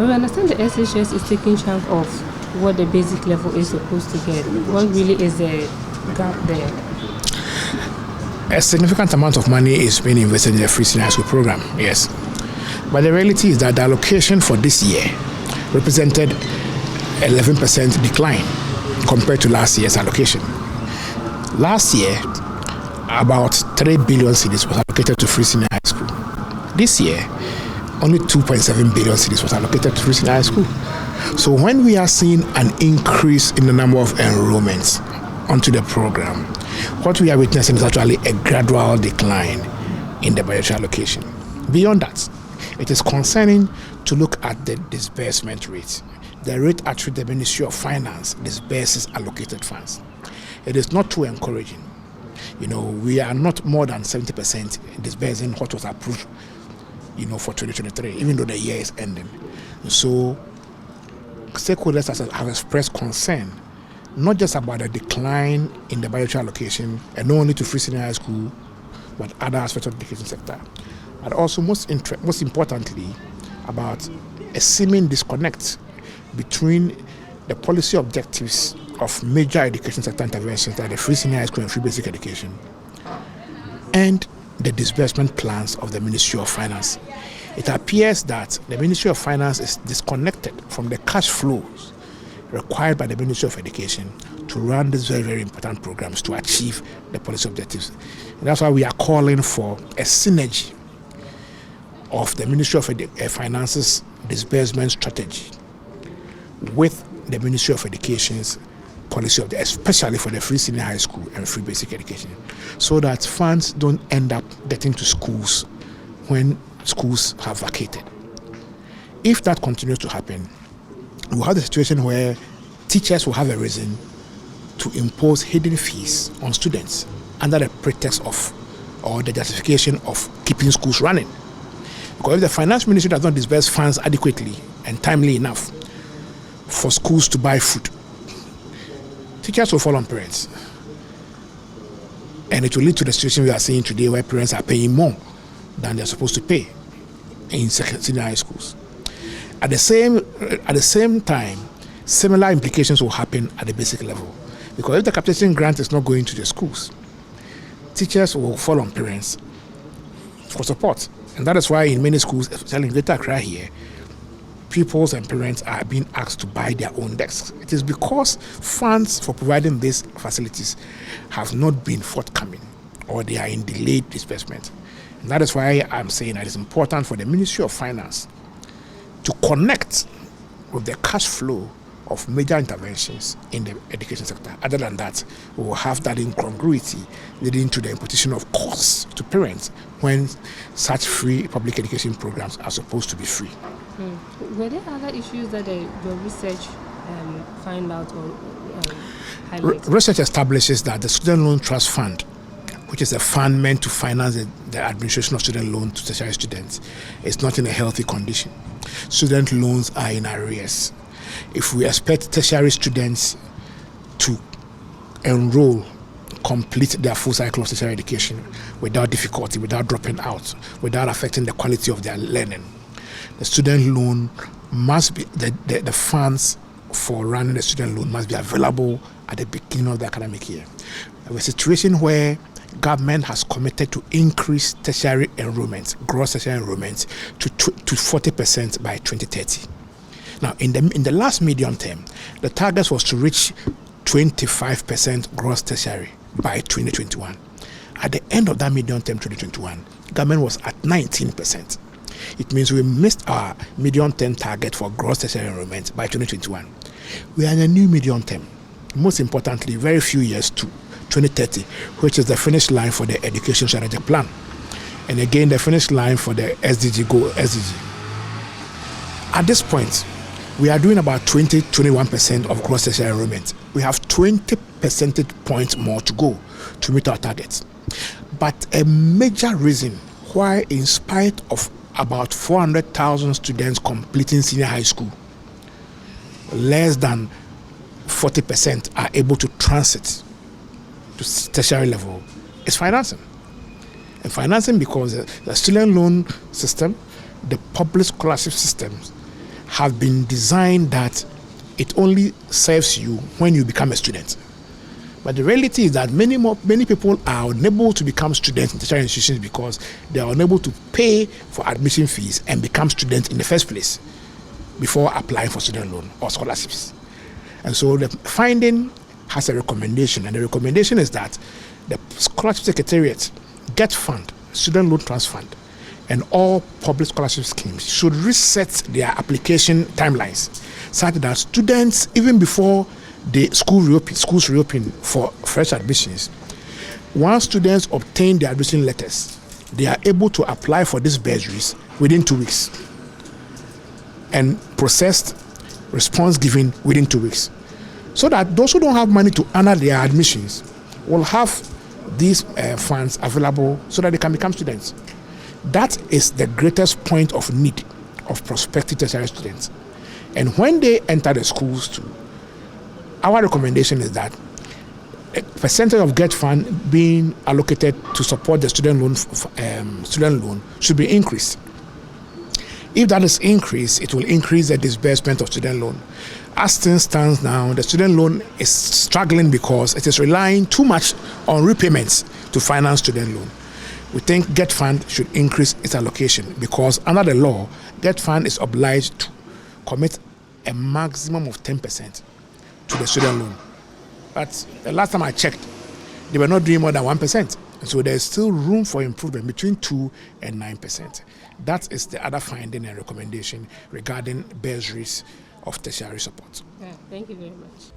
But we understand the SHS is taking chunk of what the basic level is supposed to get. What really is the gap there? A significant amount of money is being invested in the free senior high school program, yes. But the reality is that the allocation for this year represented 11% decline compared to last year's allocation. Last year, about 3 billion cedis was allocated to free senior high school. This year, only 2.7 billion cedis was allocated to free senior high school. So when we are seeing an increase in the number of enrollments onto the program, what we are witnessing is actually a gradual decline in the budgetary allocation. Beyond that, it is concerning to look at the disbursement rate, the rate at which the Ministry of Finance disburses allocated funds. It is not too encouraging. We are not more than 70% disbursing what was approved, for 2023, even though the year is ending. So stakeholders have expressed concern, not just about the decline in the budgetary allocation, and not only to free senior high school, but other aspects of the education sector, but also most importantly, about a seeming disconnect between the policy objectives of major education sector interventions like the free senior high school and free basic education and the disbursement plans of the Ministry of Finance. It appears that the Ministry of Finance is disconnected from the cash flows required by the Ministry of Education to run these very, very important programs to achieve the policy objectives. And that's why we are calling for a synergy of the Ministry of Finance's disbursement strategy with the Ministry of Education's policy, especially for the free senior high school and free basic education, so that funds don't end up getting to schools when schools have vacated. If that continues to happen, we'll have the situation where teachers will have a reason to impose hidden fees on students under the pretext of, or the justification of keeping schools running. Because if the finance ministry does not disburse funds adequately and timely enough for schools to buy food, teachers will fall on parents. And it will lead to the situation we are seeing today where parents are paying more than they're supposed to pay in senior high schools. At the same time, similar implications will happen at the basic level. Because if the capitation grant is not going to the schools, teachers will fall on parents for support. And that is why in many schools, especially in Greater Accra here, pupils and parents are being asked to buy their own desks. It is because funds for providing these facilities have not been forthcoming, or they are in delayed disbursement. And that is why I'm saying that it's important for the Ministry of Finance to connect with the cash flow of major interventions in the education sector. Other than that, we will have that incongruity leading to the imposition of costs to parents when such free public education programs are supposed to be free. Were there other issues that your research find out or highlight? Research establishes that the Student Loan Trust Fund, which is a fund meant to finance the administration of student loans to tertiary students, is not in a healthy condition. Student loans are in arrears. If we expect tertiary students to enroll, complete their full cycle of tertiary education without difficulty, without dropping out, without affecting the quality of their learning, the student loan must be, the funds for running the student loan must be available at the beginning of the academic year. A situation where government has committed to increase tertiary enrollments, gross tertiary enrollments, to 40% by 2030. Now, in the last medium term, the target was to reach 25% gross tertiary by 2021. At the end of that medium term, 2021, government was at 19%. It means we missed our medium-term target for gross tertiary enrollment by 2021. We are in a new medium term. Most importantly, very few years to 2030, which is the finish line for the Education Strategic Plan. And again, the finish line for the SDG goal, SDG. At this point, we are doing about 21% of gross tertiary enrollment. We have 20 percentage points more to go to meet our targets. But a major reason why, in spite of about 400,000 students completing senior high school, less than 40% are able to transit to tertiary level, is financing. And financing because the student loan system, the public scholarship systems, have been designed that it only serves you when you become a student. But the reality is that many people are unable to become students in tertiary institutions because they are unable to pay for admission fees and become students in the first place before applying for student loan or scholarships. And so the finding has a recommendation, and the recommendation is that the Scholarship Secretariat, Get Fund, Student Loan Trust Fund, and all public scholarship schemes should reset their application timelines such that students, even before the schools reopen for fresh admissions, once students obtain their admission letters, they are able to apply for these bursaries within 2 weeks and processed response given within 2 weeks, so that those who don't have money to honor their admissions will have these funds available so that they can become students. That is the greatest point of need of prospective tertiary students. And when they enter the schools too, our recommendation is that a percentage of Get Fund being allocated to support the student loan should be increased. If that is increased, it will increase the disbursement of student loan. As things stands now, the student loan is struggling because it is relying too much on repayments to finance student loan. We think Get Fund should increase its allocation because under the law, Get Fund is obliged to commit a maximum of 10% to the student loan. But the last time I checked, they were not doing more than 1%. So there's still room for improvement between 2 and 9%. That is the other finding and recommendation regarding bursaries of tertiary support. Yeah, thank you very much.